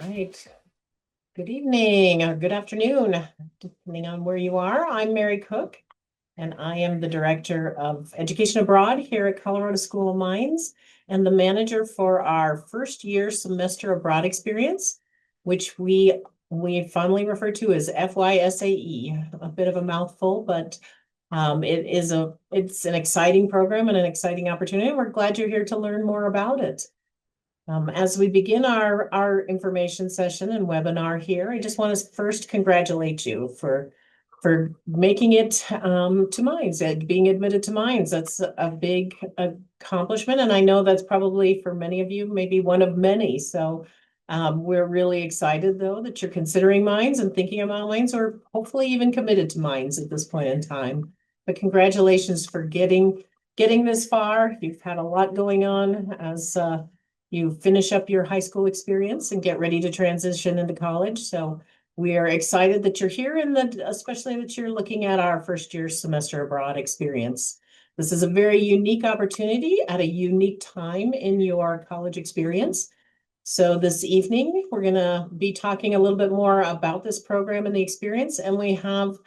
Right. Good evening or good afternoon, depending on where you are. I'm Mary Cook, and I am the Director of Education Abroad here at Colorado School of Mines and the manager for our first year semester abroad experience, which we fondly refer to as FYSAE. A bit of a mouthful, but it's an exciting program and an exciting opportunity. We're glad you're here to learn more about it. As we begin our information session and webinar here, I just want to first congratulate you for making it to Mines, being admitted to Mines. That's a big accomplishment, and I know that's probably for many of you maybe one of many. So we're really excited though that you're considering Mines and thinking about Mines, or hopefully even committed to Mines at this point in time. But congratulations for getting this far. You've had a lot going on as you finish up your high school experience and get ready to transition into college. So we are excited that you're here and that especially that you're looking at our first year semester abroad experience. This is a very unique opportunity at a unique time in your college experience. So this evening, we're going to be talking a little bit more about this program and the experience. And we have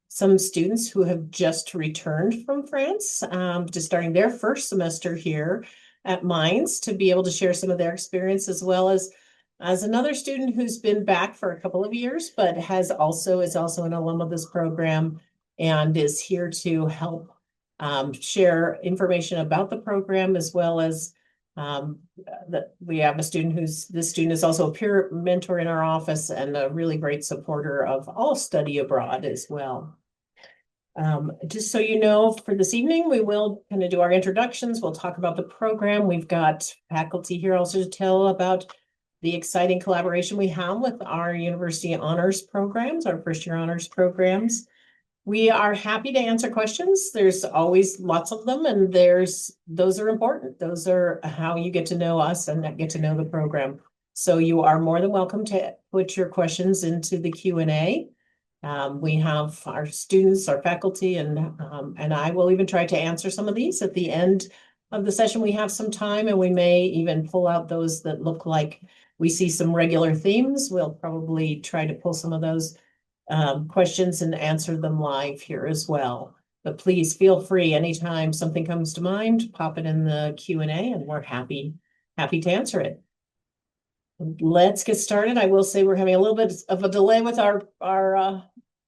some students who have just returned from France, just starting their first semester here at Mines to be able to share some of their experience, as well as another student who's been back for a couple of years, but is also an alum of this program and is here to help share information about the program, as well as we have a student this student is also a peer mentor in our office and a really great supporter of all study abroad as well. Just so you know, for this evening, we will kind of do our introductions. We'll talk about the program. We've got faculty here also to tell about the exciting collaboration we have with our university honors programs, our first year honors programs. We are happy to answer questions. There's always lots of them, and those are important. Those are how you get to know us and get to know the program. So you are more than welcome to put your questions into the Q&A. We have our students, our faculty, and I will even try to answer some of these at the end of the session. We have some time, and we may even pull out those that look like we see some regular themes. We'll probably try to pull some of those questions and answer them live here as well. But please feel free anytime something comes to mind, pop it in the Q&A, and we're happy to answer it. Let's get started. I will say we're having a little bit of a delay with our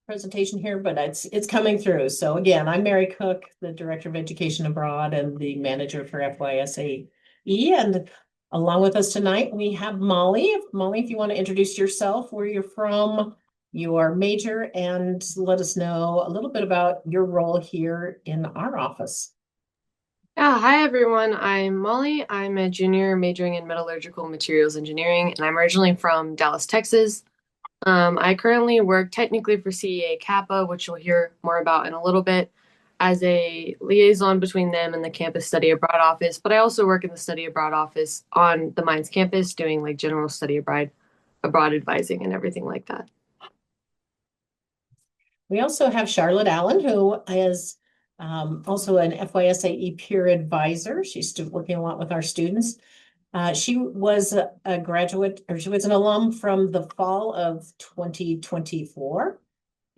presentation here, but it's coming through. So again, I'm Mary Cook, the Director of Education Abroad and the manager for FYSAE. And along with us tonight, we have Molly. Molly, if you want to introduce yourself, where you're from, your major, and let us know a little bit about your role here in our office. Yeah, hi everyone. I'm Molly. I'm a junior majoring in metallurgical materials engineering, and I'm originally from Dallas, Texas. I currently work technically for CEA Kappa, which you'll hear more about in a little bit, as a liaison between them and the campus study abroad office. But I also work in the study abroad office on the Mines campus, doing like general study abroad advising and everything like that. We also have Charlotte Allen, who is also an FYSAE peer advisor. She's still working a lot with our students. She was a graduate, or she was an alum from the fall of 2024,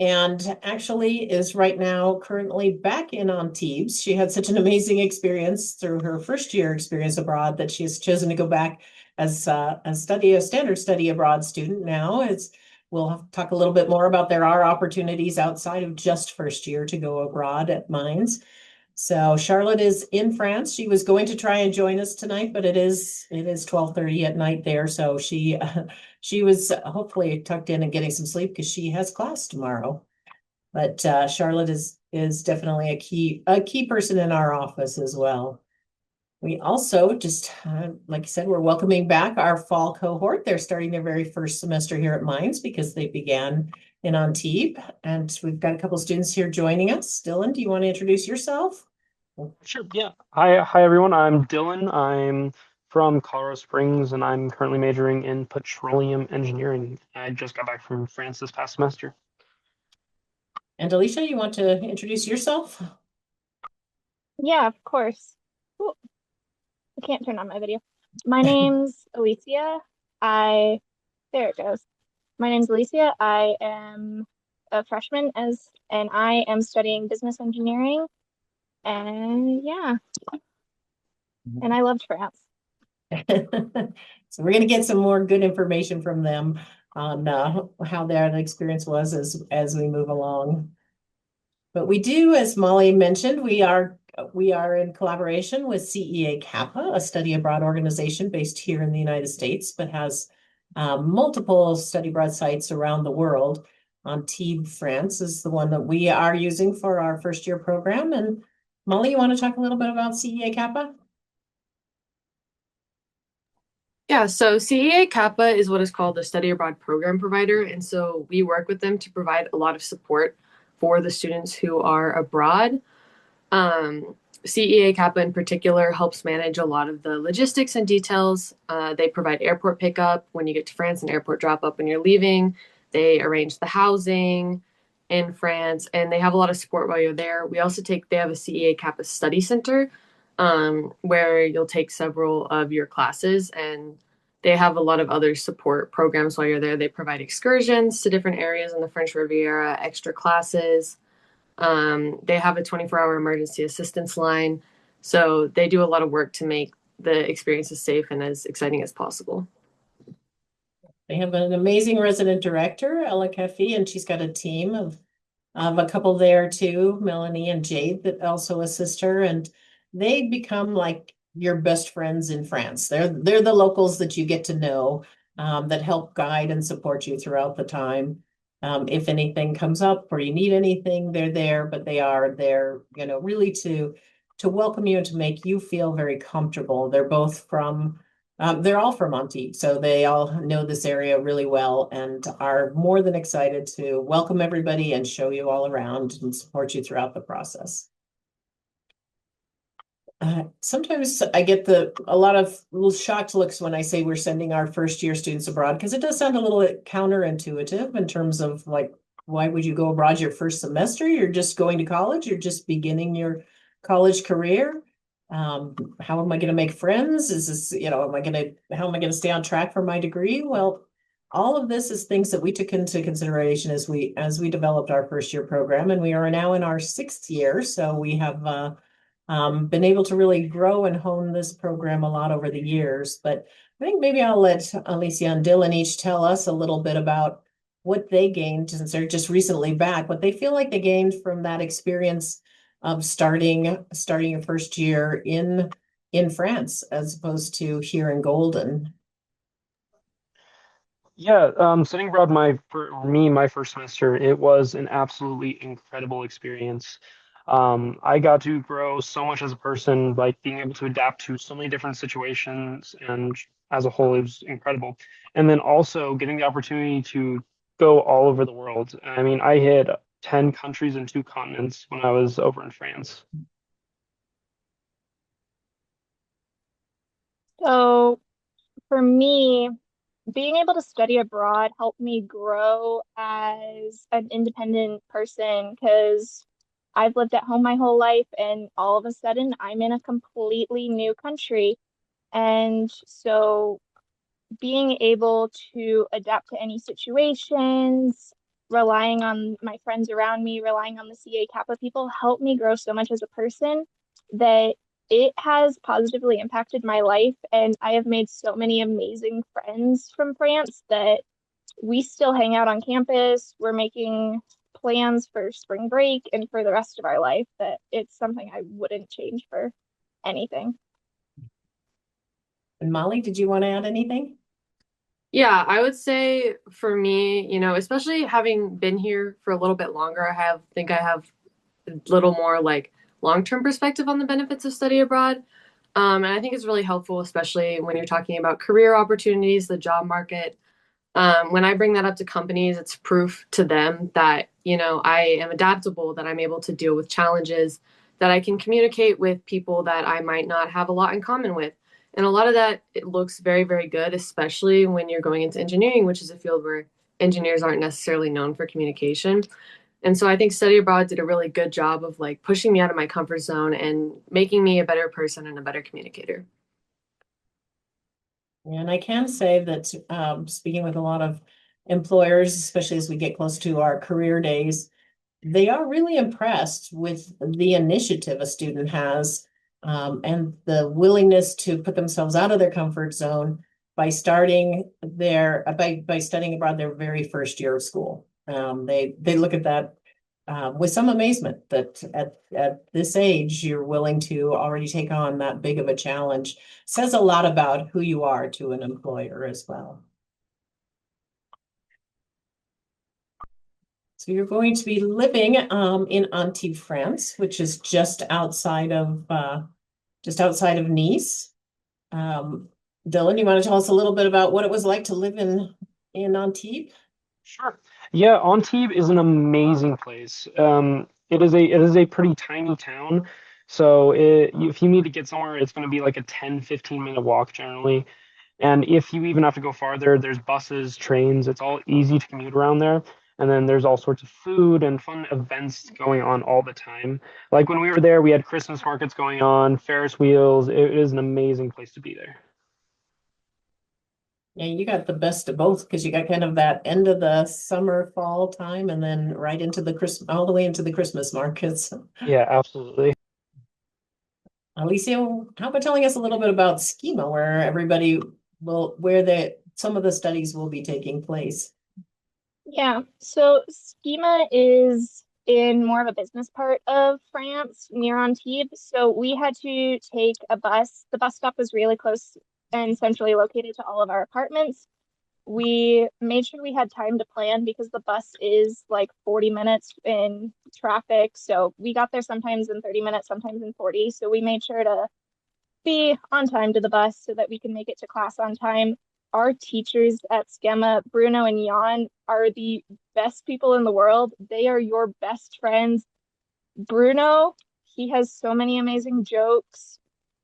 and actually is right now currently back in Antibes. She had such an amazing experience through her first year experience abroad that she has chosen to go back as a standard study abroad student now. We'll talk a little bit more about there are opportunities outside of just first year to go abroad at Mines. So Charlotte is in France. She was going to try and join us tonight, but it is 12:30 at night there. So she was hopefully tucked in and getting some sleep because she has class tomorrow. But Charlotte is definitely a key person in our office as well. We also just, like I said, we're welcoming back our fall cohort. They're starting their very first semester here at Mines because they began in Antibes. And we've got a couple students here joining us. Dylan, do you want to introduce yourself? Sure, yeah. Hi everyone. I'm Dylan. I'm from Colorado Springs and I'm currently majoring in petroleum engineering. I just got back from France this past semester. And Alicia, you want to introduce yourself? Yeah, of course. Oh, I can't turn on my video. My name's Alicia. I There it goes. My name's Alicia. I am a freshman and I am studying business engineering. And yeah, and I loved France. So we're going to get some more good information from them on how their experience was as we move along. But we do, as Molly mentioned, we are in collaboration with CEA Kappa, a study abroad organization based here in the United States, but has multiple study abroad sites around the world. Antibes, France is the one that we are using for our first year program. And Molly, you want to talk a little bit about CEA Kappa? Yeah, so CEA Kappa is what is called a study abroad program provider. And so we work with them to provide a lot of support for the students who are abroad. CEA Kappa in particular helps manage a lot of the logistics and details. They provide airport pickup when you get to France and airport drop up when you're leaving. They arrange the housing in France, and they have a lot of support while you're there. They have a CEA Kappa study center where you'll take several of your classes, and they have a lot of other support programs while you're there. They provide excursions to different areas in the French Riviera, extra classes. They have a 24-hour emergency assistance line. So they do a lot of work to make the experience as safe and as exciting as possible. They have an amazing resident director, Ella Caffey, and she's got a team of a couple there too, Melanie and Jade, that also assist her, and they become like your best friends in France. They're the locals that you get to know, that help guide and support you throughout the time. If anything comes up or you need anything, they're there, but they are there, really to welcome you and to make you feel very comfortable. They're all from Antibes, so they all know this area really well and are more than excited to welcome everybody and show you all around and support you throughout the process. Sometimes I get a lot of little shocked looks when I say we're sending our first year students abroad, because it does sound a little counterintuitive in terms of like, why would you go abroad your first semester? You're just going to college, you're just beginning your college career. How am I going to make friends? Is this, how am I going to stay on track for my degree? Well, all of this is things that we took into consideration as we developed our first year program, and we are now in our 6th year. So we have been able to really grow and hone this program a lot over the years. But I think maybe I'll let Alicia and Dylan each tell us a little bit about what they gained, since they're just recently back, what they feel like they gained from that experience of starting your first year in France as opposed to here in Golden. Yeah, studying abroad for me, my first semester, it was an absolutely incredible experience. I got to grow so much as a person, like being able to adapt to so many different situations, and as a whole, it was incredible. And then also getting the opportunity to go all over the world. I mean, I hit 10 countries and 2 continents when I was over in France. So for me, being able to study abroad helped me grow as an independent person because I've lived at home my whole life and all of a sudden I'm in a completely new country. And so being able to adapt to any situations, relying on my friends around me, relying on the CA Kappa people helped me grow so much as a person that it has positively impacted my life. And I have made so many amazing friends from France that we still hang out on campus. We're making plans for spring break and for the rest of our life that it's something I wouldn't change for anything. And Molly, did you want to add anything? Yeah, I would say for me, especially having been here for a little bit longer, think I have a little more like long-term perspective on the benefits of study abroad. And I think it's really helpful, especially when you're talking about career opportunities, the job market. When I bring that up to companies, it's proof to them that, I am adaptable, that I'm able to deal with challenges, that I can communicate with people that I might not have a lot in common with. And a lot of that, it looks very, very good, especially when you're going into engineering, which is a field where engineers aren't necessarily known for communication. And so I think study abroad did a really good job of like pushing me out of my comfort zone and making me a better person and a better communicator. And I can say that speaking with a lot of employers, especially as we get close to our career days, they are really impressed with the initiative a student has and the willingness to put themselves out of their comfort zone by starting by studying abroad their very first year of school. They look at that with some amazement that at this age you're willing to already take on that big of a challenge. Says a lot about who you are to an employer as well. So you're going to be living in Antibes, France, which is just outside of Nice. Dylan, you want to tell us a little bit about what it was like to live in Antibes? Sure. Yeah, Antibes is an amazing place. It is a pretty tiny town. So if you need to get somewhere, it's going to be like a 10-15 minute walk generally. And if you even have to go farther, there's buses, trains. It's all easy to commute around there. And then there's all sorts of food and fun events going on all the time. Like when we were there, we had Christmas markets going on, Ferris wheels. It is an amazing place to be there. Yeah, you got the best of both because you got kind of that end of the summer, fall time, and then right into the Christmas, all the way into the Christmas markets. Yeah, absolutely. Alicia, how about telling us a little bit about Schema, where everybody where some of the studies will be taking place? Yeah, so Schema is in more of a business part of France near Antibes. So we had to take a bus. The bus stop was really close and centrally located to all of our apartments. We made sure we had time to plan because the bus is like 40 minutes in traffic. So we got there sometimes in 30 minutes, sometimes in 40. So we made sure to be on time to the bus so that we can make it to class on time. Our teachers at Schema, Bruno and Jan, are the best people in the world. They are your best friends. Bruno, he has so many amazing jokes.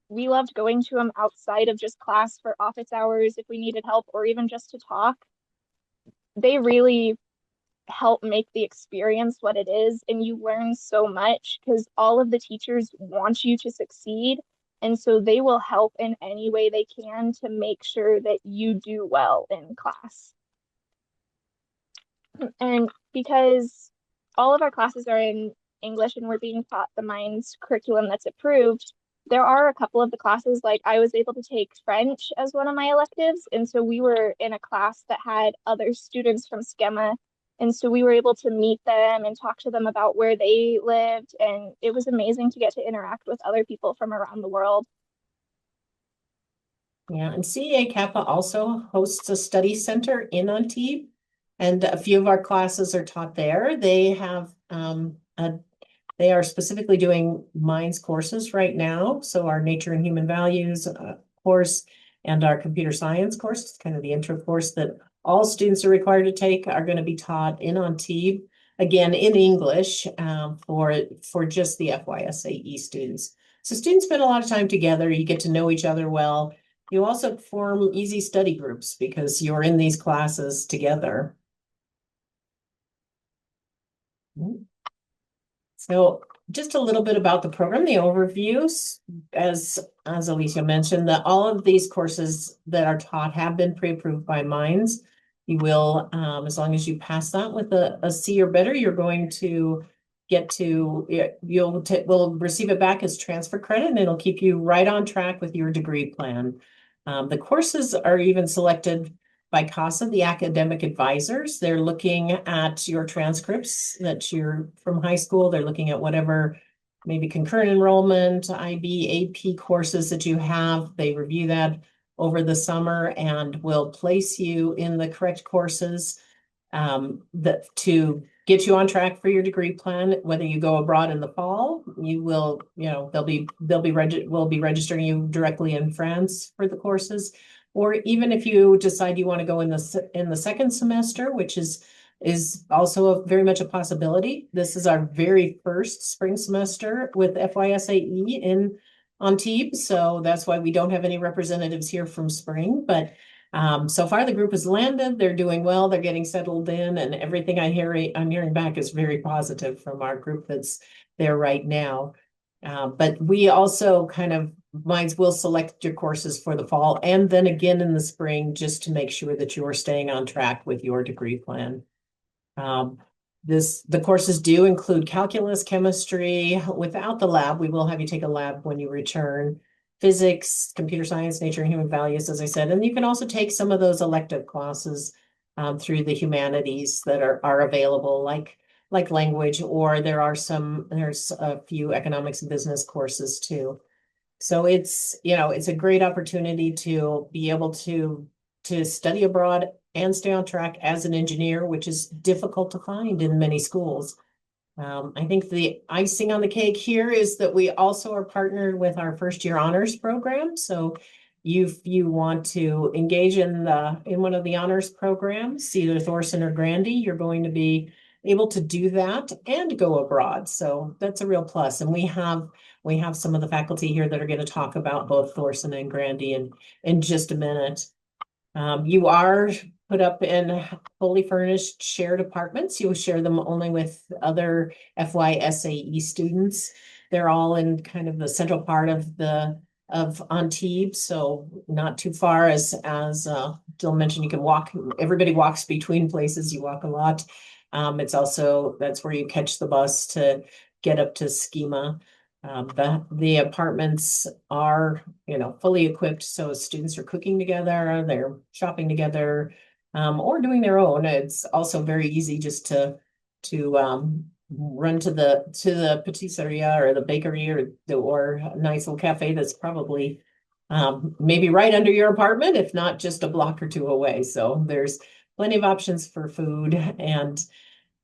We loved going to him outside of just class for office hours if we needed help or even just to talk. They really help make the experience what it is, and you learn so much because all of the teachers want you to succeed, and so they will help in any way they can to make sure that you do well in class. And because all of our classes are in English and we're being taught the Minds curriculum that's approved, there are a couple of the classes, like I was able to take French as one of my electives. And so we were in a class that had other students from Schema. And so we were able to meet them and talk to them about where they lived. And it was amazing to get to interact with other people from around the world. Yeah, and CEA Kappa also hosts a study center in Antibes, and a few of our classes are taught there. They are specifically doing Minds courses right now. So our Nature and Human Values course and our Computer Science course, kind of the intro course that all students are required to take, are going to be taught in Antibes, again in English for just the FYSAE students. So students spend a lot of time together. You get to know each other well. You also form easy study groups because you're in these classes together. So just a little bit about the program, the overviews, as Alicia mentioned, that all of these courses that are taught have been pre-approved by Minds. You will, as long as you pass that with a C or better, you're going to will receive it back as transfer credit, and it'll keep you right on track with your degree plan. The courses are even selected by CASA, the academic advisors. They're looking at your transcripts that you're from high school. They're looking at whatever maybe concurrent enrollment, IB, AP courses that you have. They review that over the summer and will place you in the correct courses that to get you on track for your degree plan. Whether you go abroad in the fall, you will, we'll be registering you directly in France for the courses. Or even if you decide you want to go in the second semester, which is also very much a possibility. This is our very first spring semester with FYSAE in Antibes, so that's why we don't have any representatives here from spring. But so far the group has landed. They're doing well. They're getting settled in, and everything I'm hearing back is very positive from our group that's there right now. But we also kind of Mines will select your courses for the fall and then again in the spring, just to make sure that you're staying on track with your degree plan. Um, the courses do include calculus, chemistry. Without the lab, we will have you take a lab when you return. Physics, computer science, nature and human values, as I said. And you can also take some of those elective classes through the humanities that are available, like language, or there's a few economics and business courses too. So it's a great opportunity to be able to study abroad and stay on track as an engineer, which is difficult to find in many schools. I think the icing on the cake here is that we also are partnered with our first year honors program. So if you want to engage in one of the honors programs, either Thorson or Grandy, you're going to be able to do that and go abroad. So that's a real plus. And we have some of the faculty here that are going to talk about both Thorson and Grandy in just a minute. You are put up in fully furnished shared apartments. You share them only with other FYSAE students. They're all in kind of the central part of Antibes, so not too far as Jill mentioned, you can walk, everybody walks between places, you walk a lot. That's where you catch the bus to get up to Schema. The apartments are, fully equipped, so students are cooking together, they're shopping together, or doing their own. It's also very easy just to run to the patisseria or the bakery or a nice little cafe that's probably maybe right under your apartment, if not just a block or two away. So there's plenty of options for food. And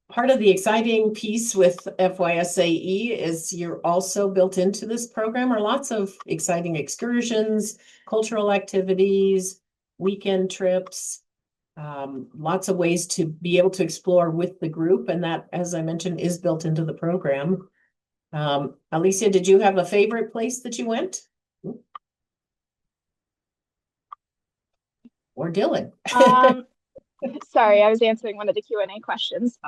part of the exciting piece with FYSAE is you're also built into this program are lots of exciting excursions, cultural activities, weekend trips, lots of ways to be able to explore with the group. And that, as I mentioned, is built into the program. Alicia, did you have a favorite place that you went? Or Dylan? Sorry, I was answering one of the Q&A questions.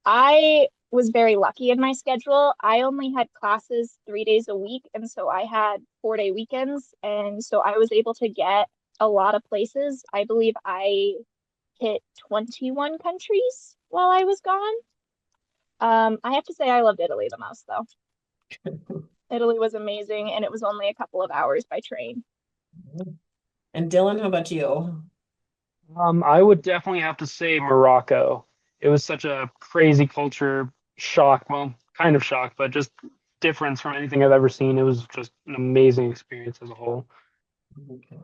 I was very lucky in my schedule. I only had classes 3 days a week, and so I had 4-day weekends, and so I was able to get a lot of places. I believe I hit 21 countries while I was gone. I have to say I loved Italy the most, though. Italy was amazing, and it was only a couple of hours by train. And Dylan, how about you? I would definitely have to say Morocco. It was such a crazy culture shock. Well, kind of shock, but just difference from anything I've ever seen. It was just an amazing experience as a whole. Okay.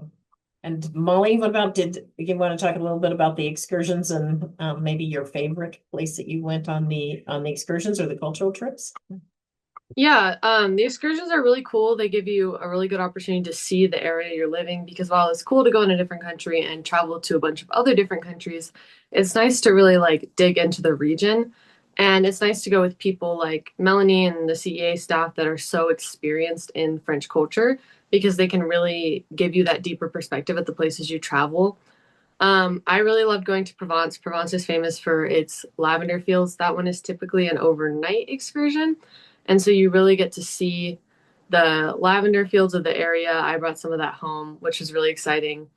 And Molly, did you want to talk a little bit about the excursions and maybe your favorite place that you went on the excursions or the cultural trips? Yeah, the excursions are really cool. They give you a really good opportunity to see the area you're living because while it's cool to go in a different country and travel to a bunch of other different countries, it's nice to really like dig into the region. And it's nice to go with people like Melanie and the CEA staff that are so experienced in French culture because they can really give you that deeper perspective at the places you travel. I really loved going to Provence. Provence is famous for its lavender fields. That one is typically an overnight excursion. And so you really get to see the lavender fields of the area. I brought some of that home, which is really exciting.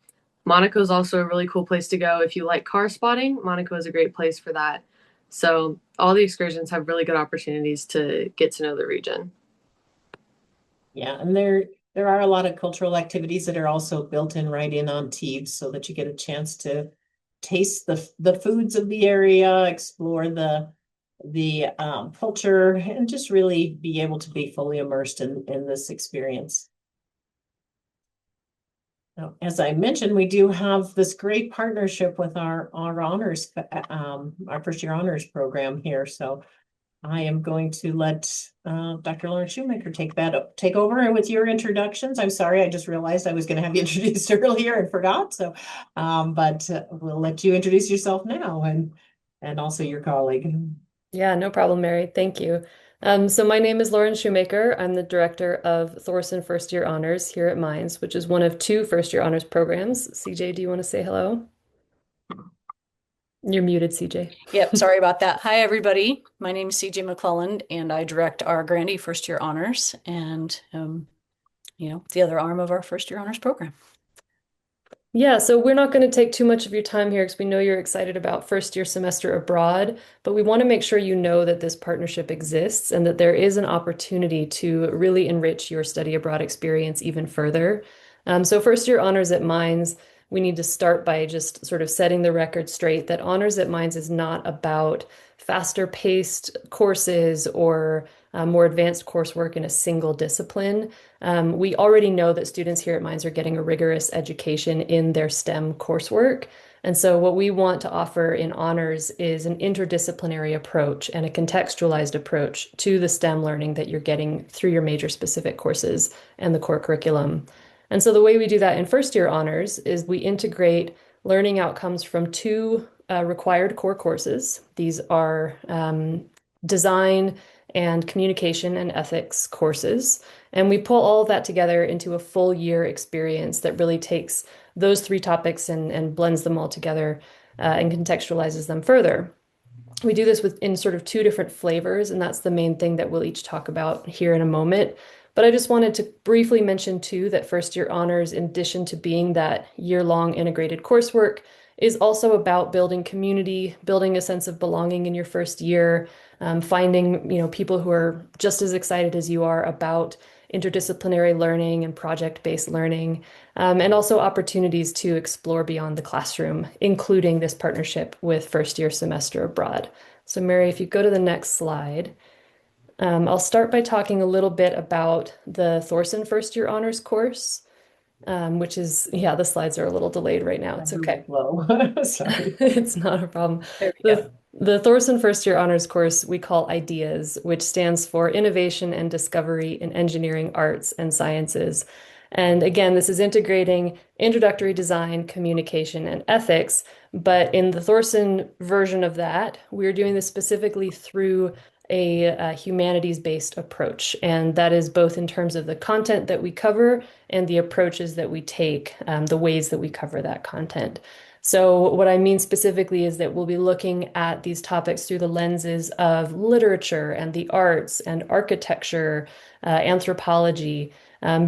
Monaco is also a really cool place to go. If you like car spotting, Monaco is a great place for that. So all the excursions have really good opportunities to get to know the region. Yeah, and there are a lot of cultural activities that are also built in right in on Antibes so that you get a chance to taste the foods of the area, explore the culture, and just really be able to be fully immersed in this experience. Now, as I mentioned, we do have this great partnership with our honors, our first year honors program here. So I am going to let Dr. Lauren Shoemaker take over with your introductions. I'm sorry, I just realized I was going to have you introduced earlier and forgot. So, but we'll let you introduce yourself now and also your colleague. Yeah, no problem, Mary. Thank you. So my name is Lauren Shoemaker. I'm the director of Thorson First Year Honors here at Mines, which is one of two first year honors programs. CJ, do you want to say hello? You're muted, CJ. Yep, sorry about that. Hi, everybody. My name is CJ McClelland, and I direct our Grandy First Year Honors and, the other arm of our First Year Honors program. Yeah, so we're not going to take too much of your time here because we know you're excited about first year semester abroad, but we want to make sure you know that this partnership exists and that there is an opportunity to really enrich your study abroad experience even further. So first year honors at Mines, we need to start by just sort of setting the record straight that honors at Mines is not about faster paced courses or more advanced coursework in a single discipline. We already know that students here at Mines are getting a rigorous education in their STEM coursework. And so what we want to offer in honors is an interdisciplinary approach and a contextualized approach to the STEM learning that you're getting through your major specific courses and the core curriculum. And so the way we do that in first year honors is we integrate learning outcomes from two required core courses. These are design and communication and ethics courses. And we pull all of that together into a full year experience that really takes those three topics and blends them all together and contextualizes them further. We do this in sort of two different flavors, and that's the main thing that we'll each talk about here in a moment. But I just wanted to briefly mention too that first year honors, in addition to being that year-long integrated coursework, is also about building community, building a sense of belonging in your first year, finding people who are just as excited as you are about interdisciplinary learning and project-based learning, and also opportunities to explore beyond the classroom, including this partnership with first year semester abroad. So Mary, if you go to the next slide, I'll start by talking a little bit about the Thorson first year honors course, which is, yeah, the slides are a little delayed right now. It's okay. Low. Sorry. It's not a problem. There we go. The Thorson First Year Honors course we call IDEAS, which stands for Innovation and Discovery in Engineering, Arts, and Sciences. And again, this is integrating introductory design, communication, and ethics. But in the Thorson version of that, we're doing this specifically through a humanities-based approach. And that is both in terms of the content that we cover and the approaches that we take, the ways that we cover that content. So what I mean specifically is that we'll be looking at these topics through the lenses of literature and the arts and architecture, anthropology,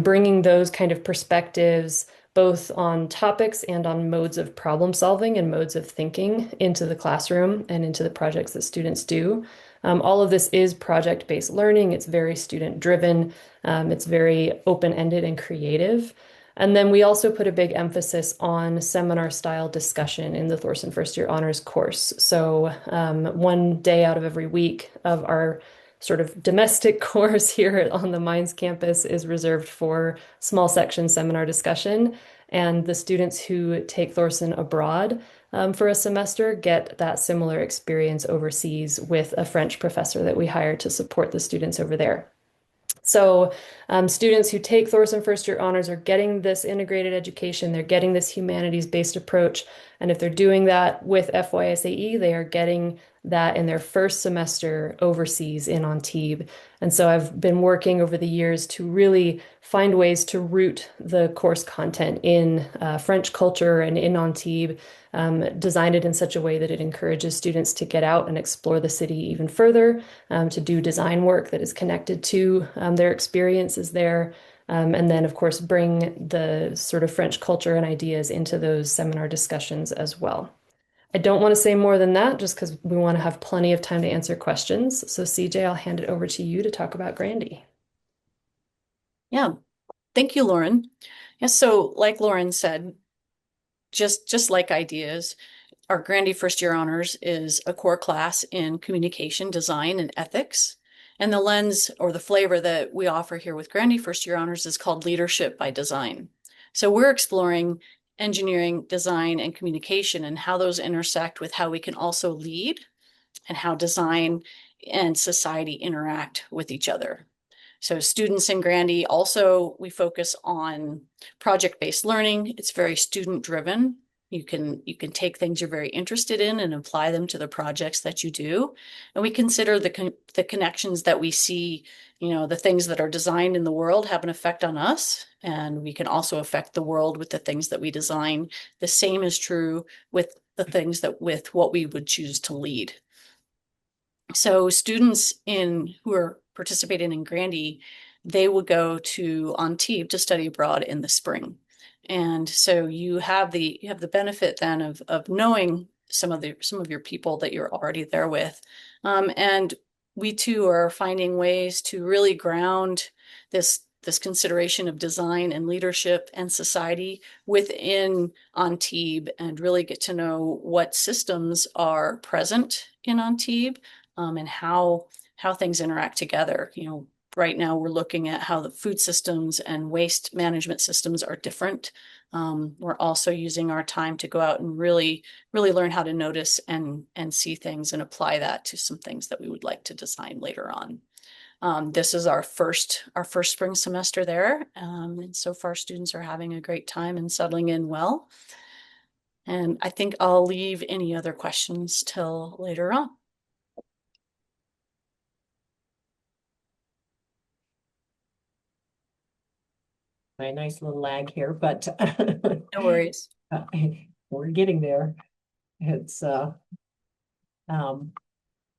bringing those kind of perspectives both on topics and on modes of problem solving and modes of thinking into the classroom and into the projects that students do. All of this is project-based learning. It's very student-driven. It's very open-ended and creative. And then we also put a big emphasis on seminar-style discussion in the Thorson First Year Honors course. So one day out of every week of our sort of domestic course here on the Mines campus is reserved for small section seminar discussion. And the students who take Thorson abroad for a semester get that similar experience overseas with a French professor that we hire to support the students over there. So students who take Thorson First Year Honors are getting this integrated education, they're getting this humanities-based approach, and if they're doing that with FYSAE, they are getting that in their first semester overseas in Antibes. And so I've been working over the years to really find ways to root the course content in French culture and in Antibes, design it in such a way that it encourages students to get out and explore the city even further, to do design work that is connected to their experiences there. And then, of course, bring the sort of French culture and ideas into those seminar discussions as well. I don't want to say more than that just because we want to have plenty of time to answer questions. So CJ, I'll hand it over to you to talk about Grandy. Yeah, thank you, Lauren. Yeah, so like Lauren said, just like IDEAS, our Grandy First Year Honors is a core class in communication, design, and ethics. And the lens or the flavor that we offer here with Grandy First Year Honors is called Leadership by Design. So we're exploring engineering, design, and communication and how those intersect with how we can also lead and how design and society interact with each other. So students in Grandy also, we focus on project-based learning. It's very student-driven. You can take things you're very interested in and apply them to the projects that you do. And we consider the connections that we see, the things that are designed in the world have an effect on us. And we can also affect the world with the things that we design. The same is true with the things that with what we would choose to lead. So students who are participating in Grandy, they will go to Antibes to study abroad in the spring. And so you have the benefit then of knowing some of your people that you're already there with. And we too are finding ways to really ground this consideration of design and leadership and society within Antibes, and really get to know what systems are present in Antibes, and how things interact together. Right now we're looking at how the food systems and waste management systems are different. We're also using our time to go out and really learn how to notice and see things and apply that to some things that we would like to design later on. This is our first spring semester there, and so far students are having a great time and settling in well. And I think I'll leave any other questions till later on. A nice little lag here, but No worries. We're getting there. It's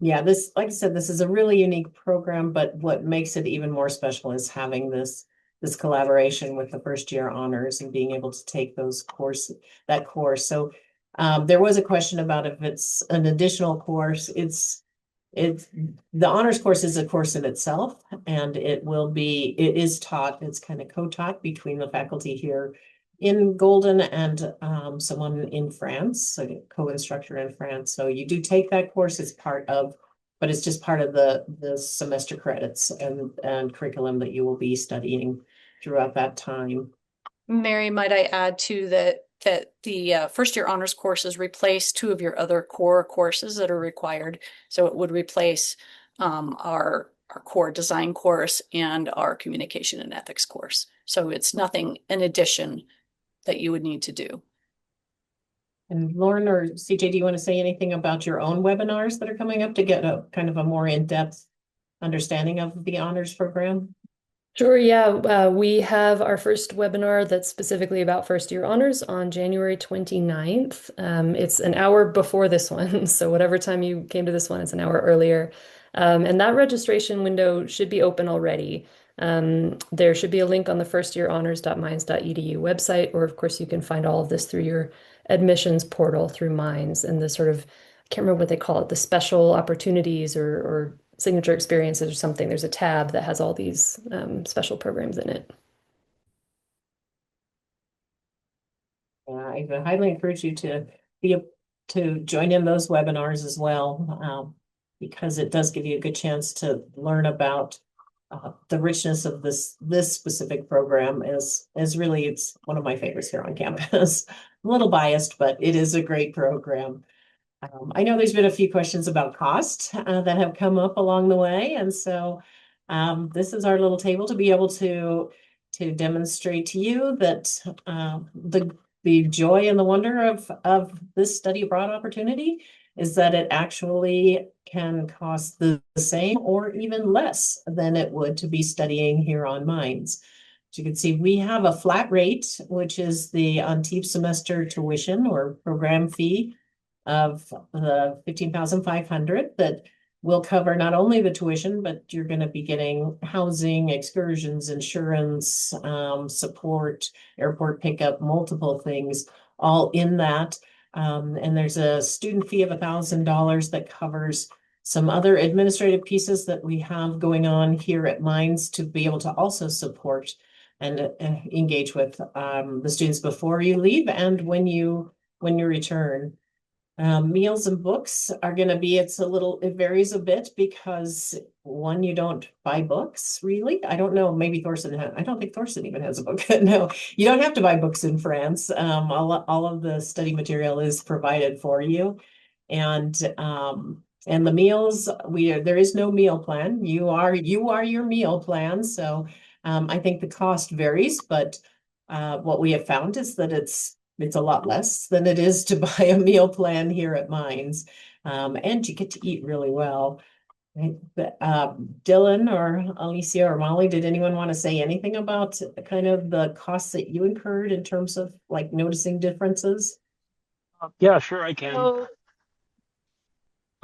yeah, this, like I said, this is a really unique program, but what makes it even more special is having this collaboration with the first year honors and being able to take that course. So there was a question about if it's an additional course. It's the honors course is a course in itself, and it is taught, it's kind of co-taught between the faculty here in Golden and someone in France, a co-instructor in France. So you do take that course as but it's just part of the semester credits and curriculum that you will be studying throughout that time. Mary, might I add too that the first year honors courses replace two of your other core courses that are required. So it would replace our core design course and our communication and ethics course. So it's nothing in addition that you would need to do. And Lauren or CJ, do you want to say anything about your own webinars that are coming up to get a kind of a more in-depth understanding of the honors program? Sure, yeah. We have our first webinar that's specifically about first year honors on January 29th. It's an hour before this one, so whatever time you came to this one, it's an hour earlier. And that registration window should be open already. There should be a link on the firstyearhonors.mines.edu website, or of course you can find all of this through your admissions portal through Mines, and the sort of, I can't remember what they call it, the special opportunities or signature experiences or something. There's a tab that has all these special programs in it. I highly encourage you to join in those webinars as well, because it does give you a good chance to learn about the richness of this specific program. Is really, it's one of my favorites here on campus. A little biased, but it is a great program. I know there's been a few questions about cost that have come up along the way, and so this is our little table to be able to demonstrate to you that the joy and the wonder of this study abroad opportunity is that it actually can cost the same or even less than it would to be studying here on Mines. As you can see, we have a flat rate, which is the Antibes semester tuition or program fee of the $15,500 that will cover not only the tuition, but you're going to be getting housing, excursions, insurance, support, airport pickup, multiple things all in that. And there's a student fee of $1,000 that covers some other administrative pieces that we have going on here at Mines to be able to also support and engage with the students before you leave and when you return. Meals and books are going to be, it varies a bit because one, you don't buy books really. I don't know, maybe I don't think Thorsten even has a book. No, you don't have to buy books in France. All of the study material is provided for you. And the meals, there is no meal plan. You are your meal plan. So I think the cost varies, but what we have found is that it's a lot less than it is to buy a meal plan here at Mines. And you get to eat really well. Dylan or Alicia or Molly, did anyone want to say anything about kind of the costs that you incurred in terms of like noticing differences? Yeah, sure, I can. So,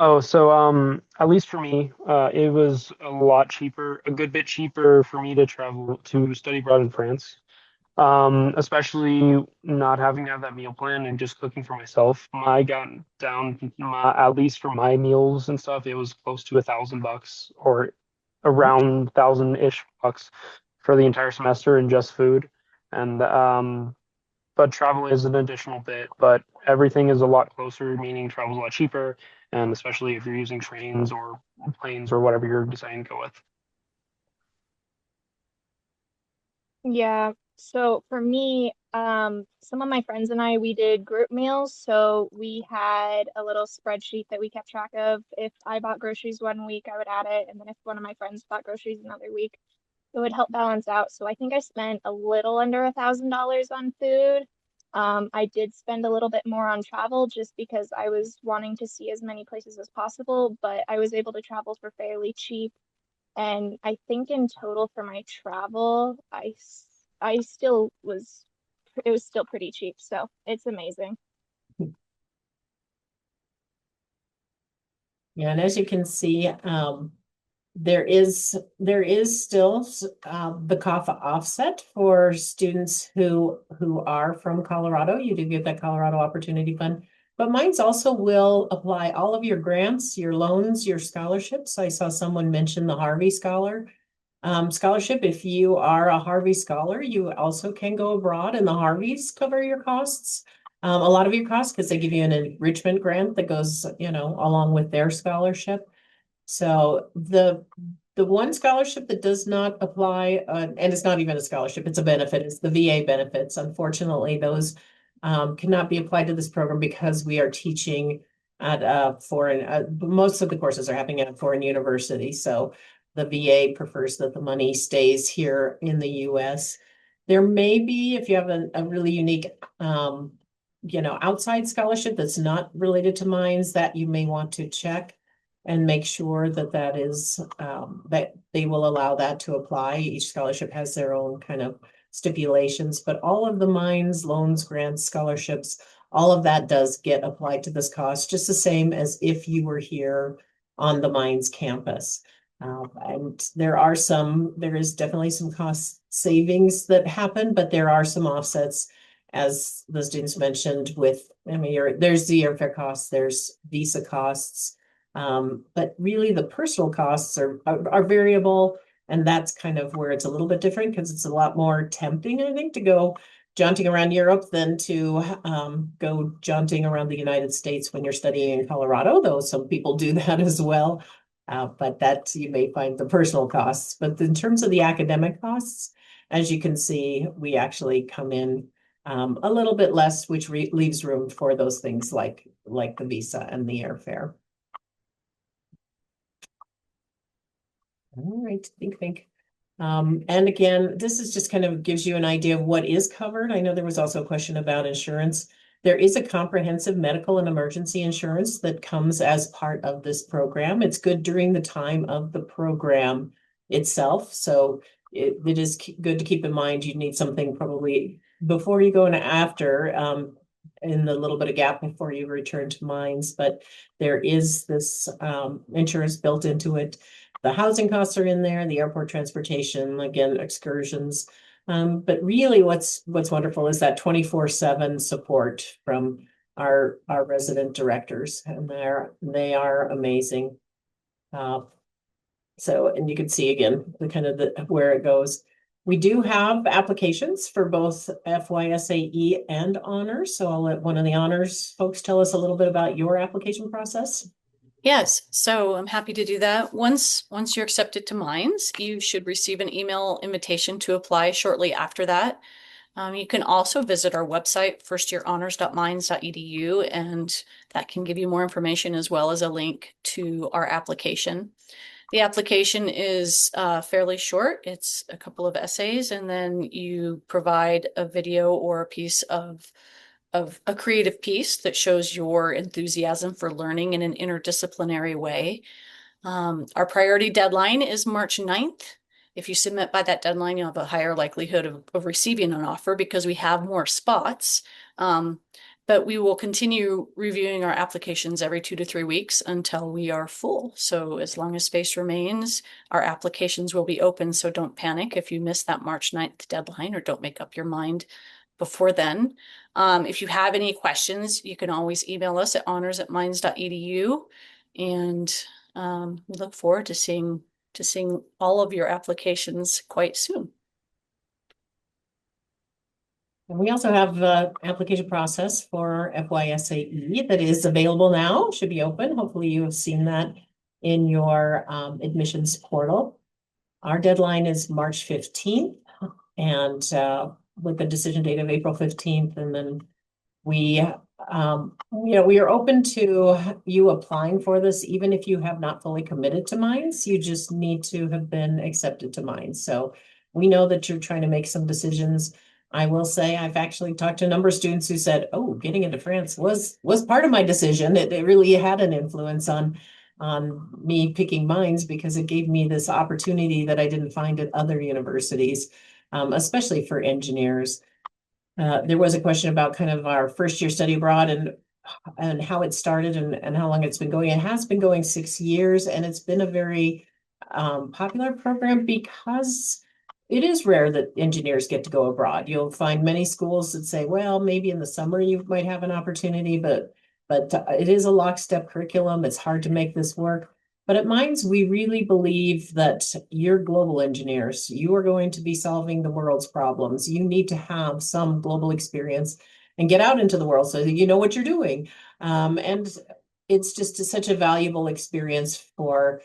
Oh, so at least for me, it was a lot cheaper, a good bit cheaper for me to travel to study abroad in France. Especially not having to have that meal plan and just cooking for myself. I got down at least for my meals and stuff, it was close to $1,000 or around thousand-ish bucks for the entire semester in just food. And but travel is an additional bit, but everything is a lot closer, meaning travel's a lot cheaper, and especially if you're using trains or planes or whatever you're deciding to go with. yeah. So for me, some of my friends and I, we did group meals. So we had a little spreadsheet that we kept track of. If I bought groceries one week, I would add it. And then if one of my friends bought groceries another week, it would help balance out. So I think I spent a little under $1,000 on food. I did spend a little bit more on travel just because I was wanting to see as many places as possible, but I was able to travel for fairly cheap. And I think in total for my travel, I still was, it was still pretty cheap. So it's amazing. Yeah, and as you can see, there is still the COFA offset for students who are from Colorado. You do get that Colorado Opportunity Fund, but mines also will apply all of your grants, your loans, your scholarships. I saw someone mention the Harvey scholarship. If you are a Harvey scholar, you also can go abroad, and the Harveys cover your costs. A lot of your costs because they give you an enrichment grant that goes, along with their scholarship. So the one scholarship that does not apply, and it's not even a scholarship, it's a benefit, it's the VA benefits. Unfortunately, those cannot be applied to this program because we are teaching at foreign, most of the courses are happening at a foreign university. So the VA prefers that the money stays here in the US. There may be, if you have a really unique, outside scholarship that's not related to mines, that you may want to check and make sure that that is, that they will allow that to apply. Each scholarship has their own kind of stipulations, but all of the mines, loans, grants, scholarships, all of that does get applied to this cost, just the same as if you were here on the mines campus. And there is definitely some cost savings that happen, but there are some offsets, as the students mentioned, there's the airfare costs, there's visa costs, but really the personal costs are variable, and that's kind of where it's a little bit different because it's a lot more tempting, I think, to go jaunting around Europe than to go jaunting around the United States when you're studying in Colorado, though some people do that as well. But that you may find the personal costs. But in terms of the academic costs, as you can see, we actually come in a little bit less, which leaves room for those things like the visa and the airfare. All right, think. And again, this is just kind of gives you an idea of what is covered. I know there was also a question about insurance. There is a comprehensive medical and emergency insurance that comes as part of this program. It's good during the time of the program itself. So it is good to keep in mind you need something probably before you go and after, in the little bit of gap before you return to mines. But there is this insurance built into it. The housing costs are in there, the airport transportation, again, excursions. But really what's wonderful is that 24/7 support from our resident directors, and they are amazing. And you can see again the kind of where it goes. We do have applications for both FYSAE and honors. So I'll let one of the honors folks tell us a little bit about your application process. Yes, so I'm happy to do that. Once you're accepted to Mines, you should receive an email invitation to apply shortly after that. You can also visit our website, firstyearhonors.mines.edu, and that can give you more information as well as a link to our application. The application is fairly short. It's a couple of essays, and then you provide a video or a piece of a creative piece that shows your enthusiasm for learning in an interdisciplinary way. Our priority deadline is March 9th. If you submit by that deadline, you'll have a higher likelihood of receiving an offer because we have more spots. But we will continue reviewing our applications every 2 to 3 weeks until we are full. So as long as space remains, our applications will be open. So don't panic if you miss that March 9th deadline or don't make up your mind before then. If you have any questions, you can always email us at honors@mines.edu. And we look forward to seeing all of your applications quite soon. And we also have the application process for FYSAE that is available now, should be open. Hopefully you have seen that in your admissions portal. Our deadline is March 15th and with the decision date of April 15th. And then we, we are open to you applying for this, even if you have not fully committed to Mines. You just need to have been accepted to Mines. So we know that you're trying to make some decisions. I will say I've actually talked to a number of students who said, oh, getting into France was part of my decision. It really had an influence on me picking Mines because it gave me this opportunity that I didn't find at other universities, especially for engineers. There was a question about kind of our first year study abroad and how it started and how long it's been going. It has been going 6 years, and it's been a very popular program because it is rare that engineers get to go abroad. You'll find many schools that say, well, maybe in the summer you might have an opportunity, but it is a lockstep curriculum. It's hard to make this work. But at Mines, we really believe that you're global engineers. You are going to be solving the world's problems. You need to have some global experience and get out into the world so that you know what you're doing. And it's just such a valuable experience for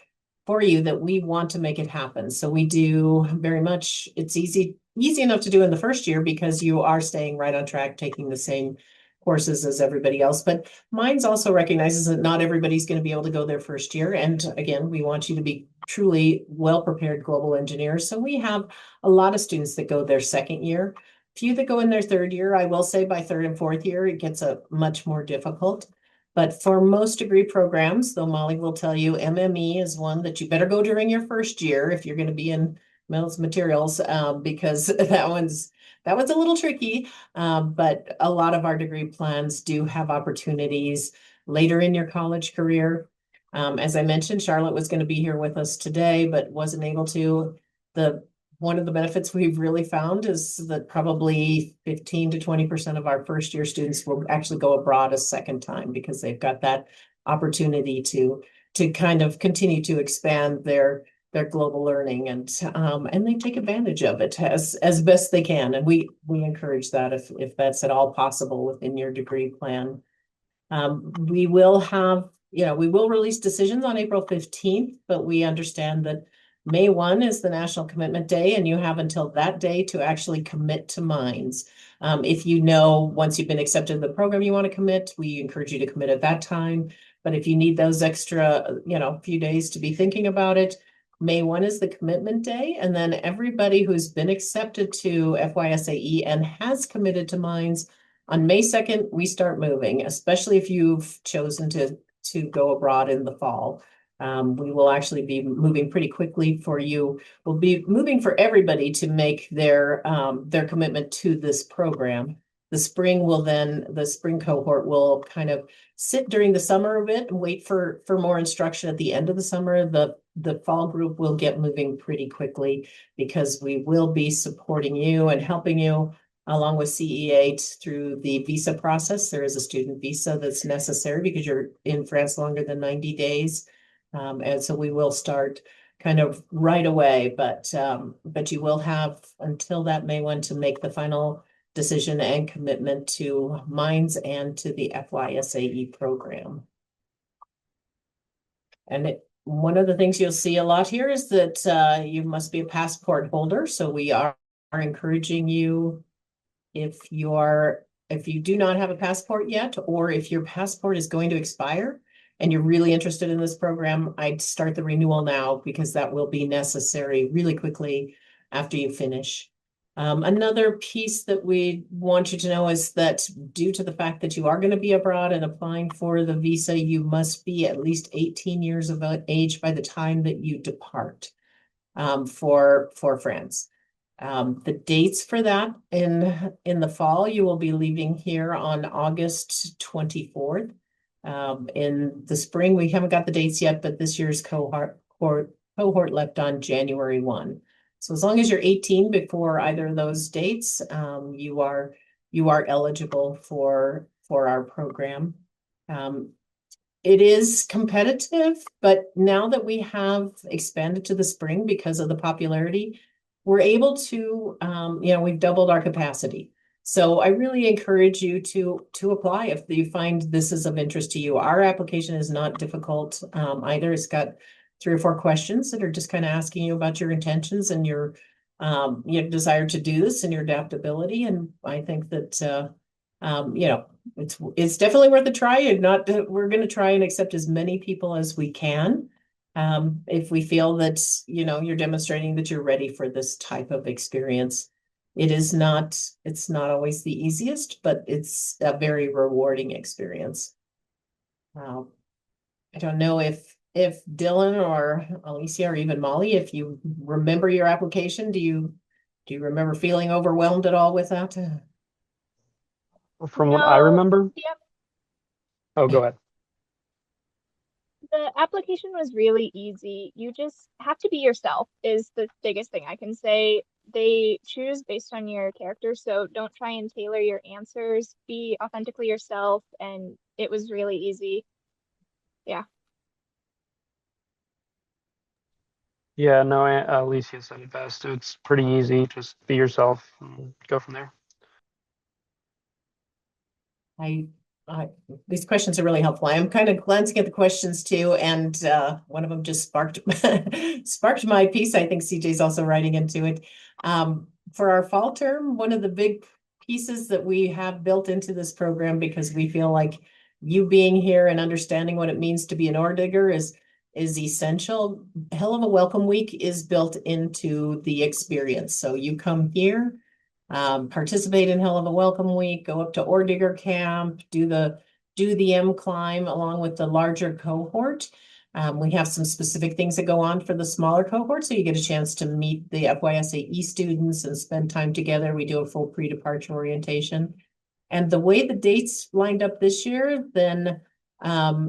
you that we want to make it happen. So we do very much, it's easy enough to do in the first year because you are staying right on track, taking the same courses as everybody else. But Mines also recognizes that not everybody's going to be able to go their first year. And again, we want you to be truly well-prepared global engineers. So we have a lot of students that go their second year. Few that go in their third year. I will say by third and fourth year, it gets much more difficult. But for most degree programs, though Molly will tell you, MME is one that you better go during your first year if you're going to be in metals and materials, because that one's a little tricky. But a lot of our degree plans do have opportunities later in your college career. As I mentioned, Charlotte was going to be here with us today, but wasn't able to. One of the benefits we've really found is that probably 15 to 20% of our first year students will actually go abroad a second time because they've got that opportunity to kind of continue to expand their global learning, and they take advantage of it as best they can. And we encourage that if that's at all possible within your degree plan. We will release decisions on April 15th, but we understand that May 1 is the National Commitment Day, and you have until that day to actually commit to Mines. If you know once you've been accepted to the program you want to commit, we encourage you to commit at that time. But if you need those extra, few days to be thinking about it, May 1 is the commitment day. And then everybody who's been accepted to FYSAE and has committed to Mines, on May 2nd, we start moving, especially if you've chosen to go abroad in the fall. We will actually be moving pretty quickly for you. We'll be moving for everybody to make their commitment to this program. The spring cohort will kind of sit during the summer a bit and wait for more instruction at the end of the summer. The fall group will get moving pretty quickly because we will be supporting you and helping you along with CE8 through the visa process. There is a student visa that's necessary because you're in France longer than 90 days. And so we will start kind of right away, but you will have until that May 1 to make the final decision and commitment to Mines and to the FYSAE program. And one of the things you'll see a lot here is that you must be a passport holder. So we are encouraging you, if you do not have a passport yet, or if your passport is going to expire and you're really interested in this program, I'd start the renewal now because that will be necessary really quickly after you finish. Another piece that we want you to know is that due to the fact that you are going to be abroad and applying for the visa, you must be at least 18 years of age by the time that you depart for France. The dates for that in the fall, you will be leaving here on August 24th. In the spring, we haven't got the dates yet, but this year's cohort left on January 1. So as long as you're 18 before either of those dates, you are eligible for our program. It is competitive, but now that we have expanded to the spring because of the popularity, we're able to, we've doubled our capacity. So I really encourage you to apply if you find this is of interest to you. Our application is not difficult either. It's got 3 or 4 questions that are just kind of asking you about your intentions and your desire to do this and your adaptability. And I think that it's definitely worth a try. We're going to try and accept as many people as we can. If we feel that, you're demonstrating that you're ready for this type of experience. It's not always the easiest, but it's a very rewarding experience. I don't know if Dylan or Alicia or even Molly, if you remember your application, do you remember feeling overwhelmed at all with that? From what I No, remember. Oh, go ahead. the application was really easy. You just have to be yourself is the biggest thing I can say. They choose based on your character, so don't try and tailor your answers. Be authentically yourself, and it was really easy. Yeah. Yeah, no, Alicia said it best. It's pretty easy. Just be yourself and go from there. I these questions are really helpful. I am kind of glancing at the questions too, and one of them just sparked my piece. I think CJ's also writing into it. For our fall term, one of the big pieces that we have built into this program, because we feel like you being here and understanding what it means to be an ore digger is essential. Hell of a Welcome Week is built into the experience. So you come here, participate in Hell of a Welcome Week, go up to Ore Digger Camp, do the M climb along with the larger cohort. We have some specific things that go on for the smaller cohort, so you get a chance to meet the FYSAE students and spend time together. We do a full pre-departure orientation. And the way the dates lined up this year, then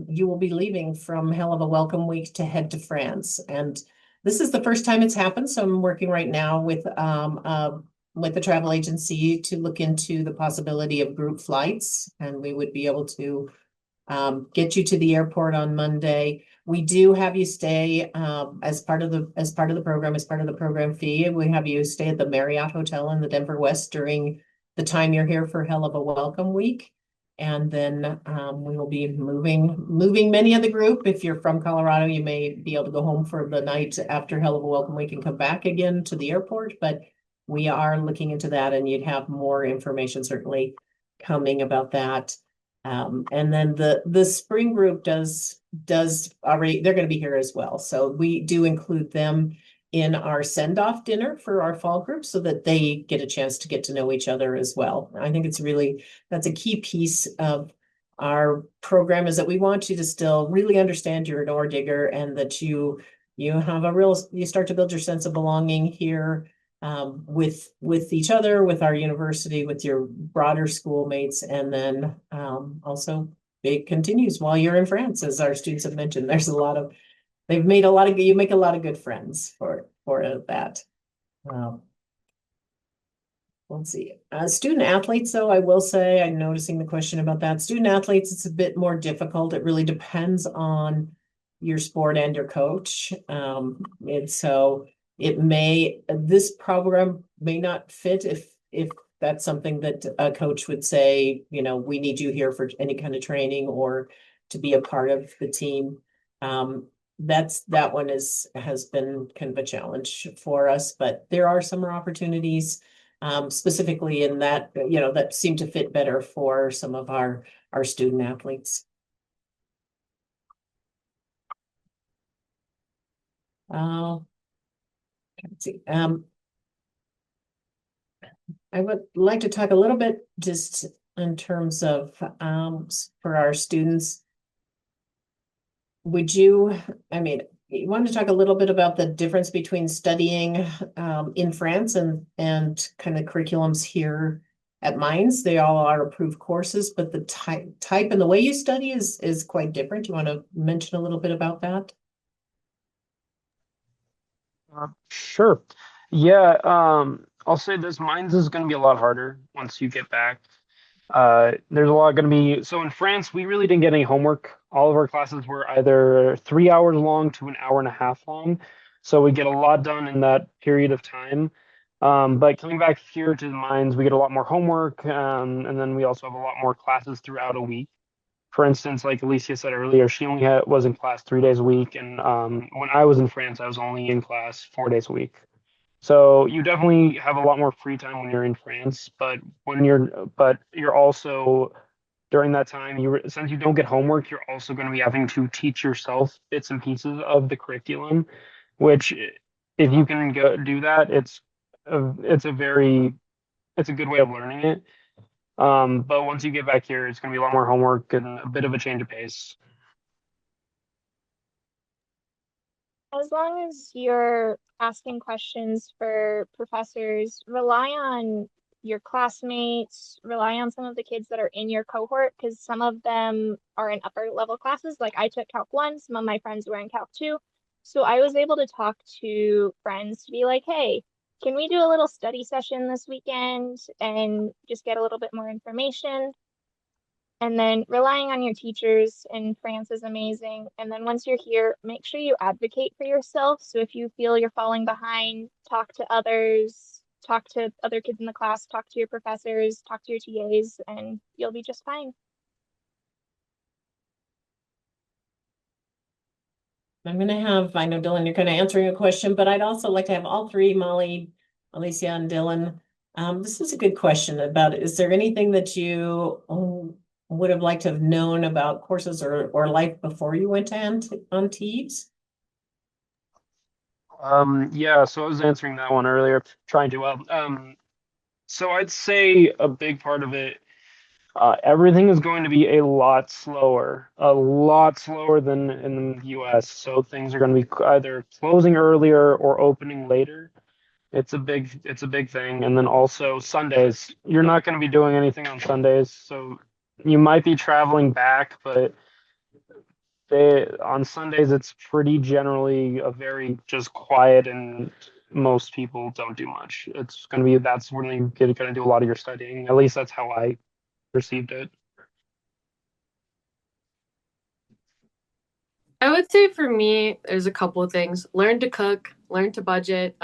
you will be leaving from Hell of a Welcome Week to head to France. And this is the first time it's happened, so I'm working right now with the travel agency to look into the possibility of group flights, and we would be able to get you to the airport on Monday. We do have you stay as part of the program, as part of the program fee. We have you stay at the Marriott Hotel in the Denver West during the time you're here for Hell of a Welcome Week. And then we will be moving many of the group. If you're from Colorado, you may be able to go home for the night after Hell of a Welcome Week and come back again to the airport. But we are looking into that, and you'd have more information certainly coming about that. And then the spring group does already, they're going to be here as well. So we do include them in our send-off dinner for our fall group so that they get a chance to get to know each other as well. I think that's a key piece of our program, is that we want you to still really understand you're an ore digger, and that you start to build your sense of belonging here with each other, with our university, with your broader schoolmates, and then also it continues while you're in France, as our students have mentioned. There's you make a lot of good friends for that. Let's see. Student athletes, though, I will say, I'm noticing the question about that. Student athletes, it's a bit more difficult. It really depends on your sport and your coach. And so this program may not fit if that's something that a coach would say, we need you here for any kind of training or to be a part of the team. That one has been kind of a challenge for us, but there are summer opportunities specifically in that, that seem to fit better for some of our student athletes. Let's see. I would like to talk a little bit just in terms of for our students. You want to talk a little bit about the difference between studying in France and kind of curriculums here at Mines. They all are approved courses, but the type and the way you study is quite different. You want to mention a little bit about that? Sure. Yeah, I'll say this, mines is going to be a lot harder once you get back. There's a lot going to be, so in France, we really didn't get any homework. All of our classes were either 3 hours long to an hour and a half long. So we get a lot done in that period of time. But coming back here to the mines, we get a lot more homework, and then we also have a lot more classes throughout a week. For instance, like Alicia said earlier, she only was in class 3 days a week, and when I was in France, I was only in class 4 days a week. So you definitely have a lot more free time when you're in France, but you're also during that time, since you don't get homework, you're also going to be having to teach yourself bits and pieces of the curriculum, which if you can do that, it's a good way of learning it. But once you get back here, it's going to be a lot more homework and a bit of a change of pace. As long as you're asking questions for professors, rely on your classmates, rely on some of the kids that are in your cohort, because some of them are in upper level classes. Like I took Calc 1, some of my friends were in Calc 2. So I was able to talk to friends to be like, hey, can we do a little study session this weekend and just get a little bit more information? And then relying on your teachers in France is amazing. And then once you're here, make sure you advocate for yourself. So if you feel you're falling behind, talk to others, talk to other kids in the class, talk to your professors, talk to your TAs, and you'll be just fine. I'm going to have, I know Dylan, you're going to answering a question, but I'd also like to have all three, Molly, Alicia, and Dylan. This is a good question about, is there anything that you would have liked to have known about courses or life before you went to Antibes? Yeah, so I was answering that one earlier, trying to. So I'd say a big part of it, everything is going to be a lot slower than in the US. So things are going to be either closing earlier or opening later. It's a big thing. And then also Sundays, you're not going to be doing anything on Sundays. So you might be traveling back, but on Sundays it's pretty generally a very just quiet and most people don't do much. That's when you're going to do a lot of your studying. At least that's how I perceived it. I would say for me, there's a couple of things. Learn to cook, learn to budget,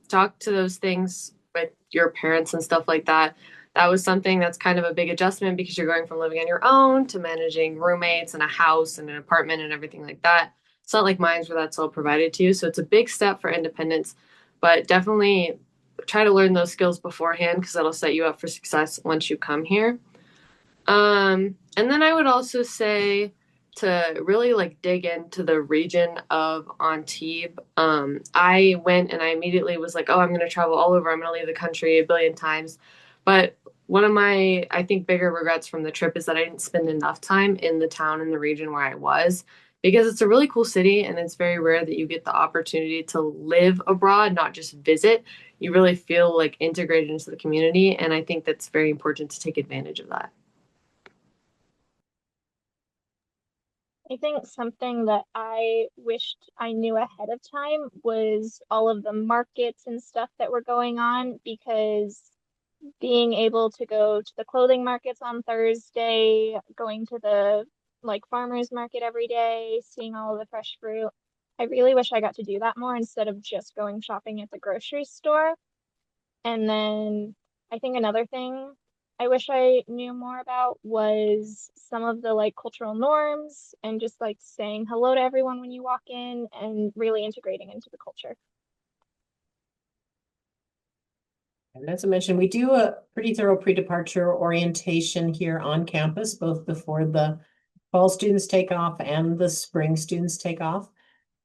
talk to those things with your parents and stuff like that. That was something that's kind of a big adjustment because you're going from living on your own to managing roommates and a house and an apartment and everything like that. It's not like mine's where that's all provided to you. So it's a big step for independence, but definitely try to learn those skills beforehand because that'll set you up for success once you come here. And then I would also say to really like dig into the region of Antibes. I went and I immediately was like, oh, I'm going to travel all over. I'm going to leave the country a billion times. But one of my, I think, bigger regrets from the trip is that I didn't spend enough time in the town and the region where I was because it's a really cool city and it's very rare that you get the opportunity to live abroad, not just visit. You really feel like integrated into the community. And I think that's very important to take advantage of that. I think something that I wished I knew ahead of time was all of the markets and stuff that were going on because being able to go to the clothing markets on Thursday, going to the like farmers market every day, seeing all of the fresh fruit. I really wish I got to do that more instead of just going shopping at the grocery store. And then I think another thing I wish I knew more about was some of the like cultural norms and just like saying hello to everyone when you walk in and really integrating into the culture. And as I mentioned, we do a pretty thorough pre-departure orientation here on campus, both before the fall students take off and the spring students take off.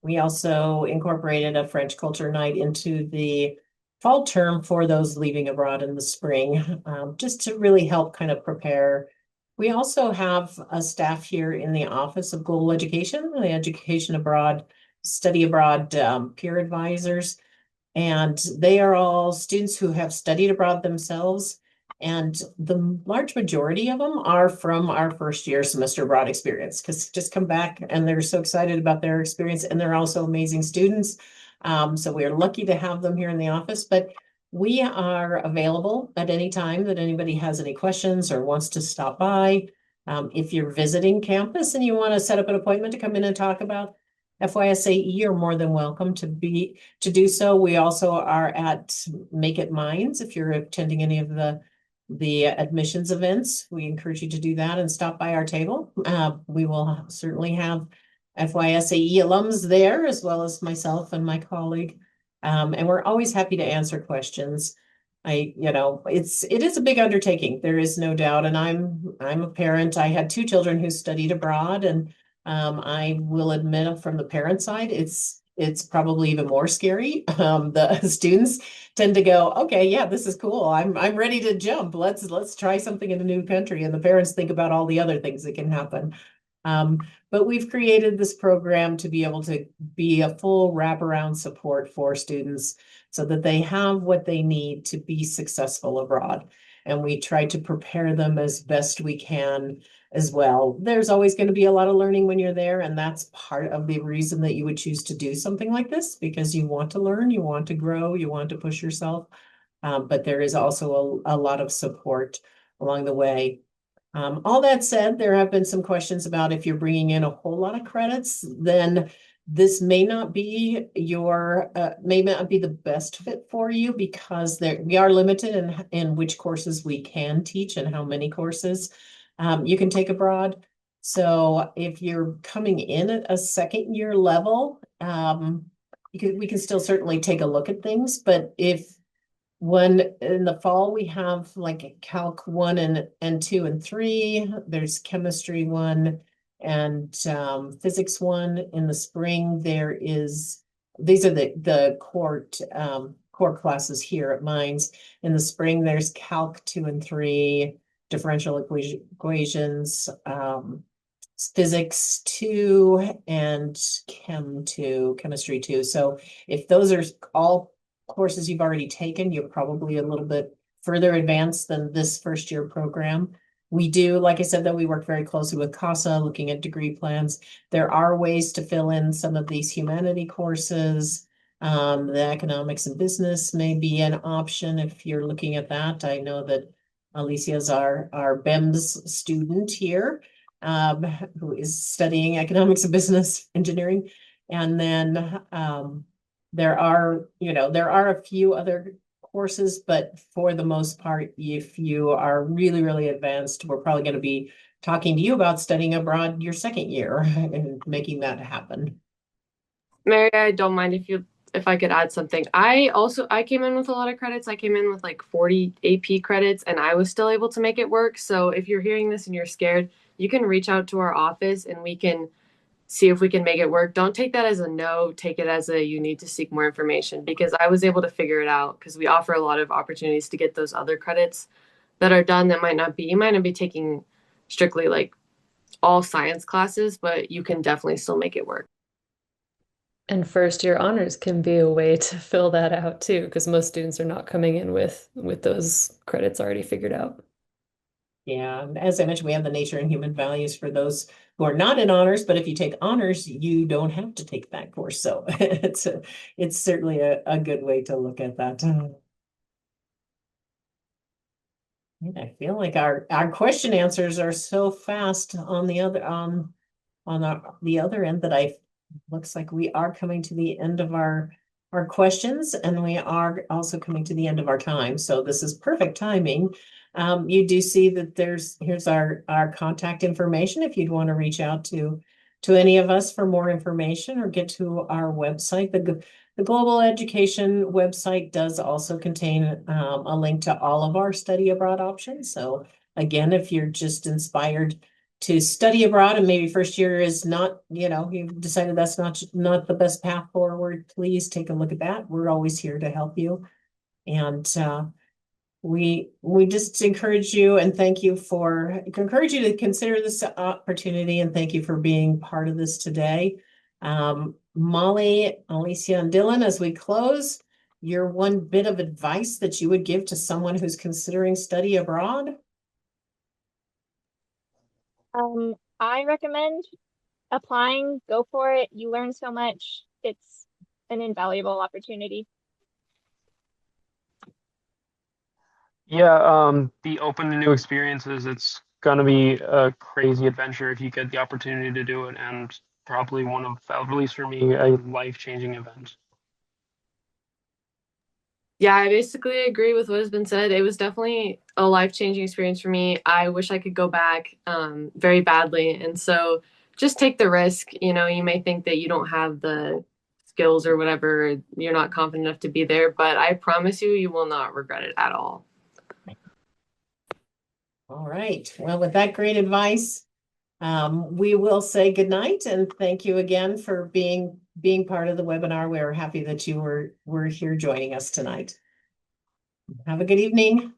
We also incorporated a French culture night into the fall term for those leaving abroad in the spring, just to really help kind of prepare. We also have a staff here in the Office of Global Education, the Education Abroad study abroad peer advisors, and they are all students who have studied abroad themselves. And the large majority of them are from our first year semester abroad experience, because just come back and they're so excited about their experience, and they're also amazing students. So we're lucky to have them here in the office, but we are available at any time that anybody has any questions or wants to stop by. If you're visiting campus and you want to set up an appointment to come in and talk about FYSAE, you're more than welcome to do so. We also are at Make It Minds. If you're attending any of the admissions events, we encourage you to do that and stop by our table. We will certainly have FYSAE alums there, as well as myself and my colleague. And we're always happy to answer questions. It is a big undertaking. There is no doubt. And I'm a parent. I had two children who studied abroad, and I will admit from the parent side, it's probably even more scary. The students tend to go, okay, yeah, this is cool. I'm ready to jump. Let's try something in a new country. And the parents think about all the other things that can happen. But we've created this program to be able to be a full wraparound support for students so that they have what they need to be successful abroad. And we try to prepare them as best we can as well. There's always going to be a lot of learning when you're there, and that's part of the reason that you would choose to do something like this, because you want to learn, you want to grow, you want to push yourself. But there is also a lot of support along the way. All that said, there have been some questions about if you're bringing in a whole lot of credits, then this may not be may not be the best fit for you, because we are limited in which courses we can teach and how many courses you can take abroad. So if you're coming in at a second year level, we can still certainly take a look at things. But when in the fall we have like Calc 1 and 2 and 3, there's Chemistry 1 and Physics 1. In the spring, these are the core classes here at Mines. In the spring, there's Calc 2 and 3, differential equations, Physics 2, and Chemistry 2. So if those are all courses you've already taken, you're probably a little bit further advanced than this first year program. We do, like I said, that we work very closely with CASA, looking at degree plans. There are ways to fill in some of these humanity courses. The economics and business may be an option if you're looking at that. I know that Alicia's our BEMS student here, who is studying economics and business engineering. And then there are a few other courses, but for the most part, if you are really, really advanced, we're probably going to be talking to you about studying abroad your second year and making that happen. Mary, I don't mind if I could add something. I came in with a lot of credits. I came in with like 40 AP credits, and I was still able to make it work. So if you're hearing this and you're scared, you can reach out to our office and we can see if we can make it work. Don't take that as a no. Take it as a you need to seek more information, because I was able to figure it out, because we offer a lot of opportunities to get those other credits that are done that you might not be taking strictly like all science classes, but you can definitely still make it work. And first year honors can be a way to fill that out too, because most students are not coming in with those credits already figured out. Yeah, as I mentioned, we have the nature and human values for those who are not in honors, but if you take honors, you don't have to take that course. So it's certainly a good way to look at that. And I feel like our question answers are so fast on the other the other end that looks like we are coming to the end of our questions, and we are also coming to the end of our time. So this is perfect timing. You do see that here's our contact information if you'd want to reach out to any of us for more information or get to our website. The Global Education website does also contain a link to all of our study abroad options. So again, if you're just inspired to study abroad and maybe first year is not, you've decided that's not the best path forward, please take a look at that. We're always here to help you. And we just encourage you and encourage you to consider this opportunity, and thank you for being part of this today. Molly, Alicia, and Dylan, as we close, your one bit of advice that you would give to someone who's considering study abroad? I recommend applying, go for it. You learn so much. It's an invaluable opportunity. Yeah, be open to new experiences. It's gonna be a crazy adventure if you get the opportunity to do it, and probably one of, at least for me, a life-changing event. Yeah, I basically agree with what has been said. It was definitely a life-changing experience for me. I wish I could go back very badly. And so just take the risk. You know, you may think that you don't have the skills or whatever, you're not confident enough to be there, but I promise you, you will not regret it at all. All right. Well, with that great advice, we will say goodnight and thank you again for being part of the webinar. We're happy that you were here joining us tonight. Have a good evening.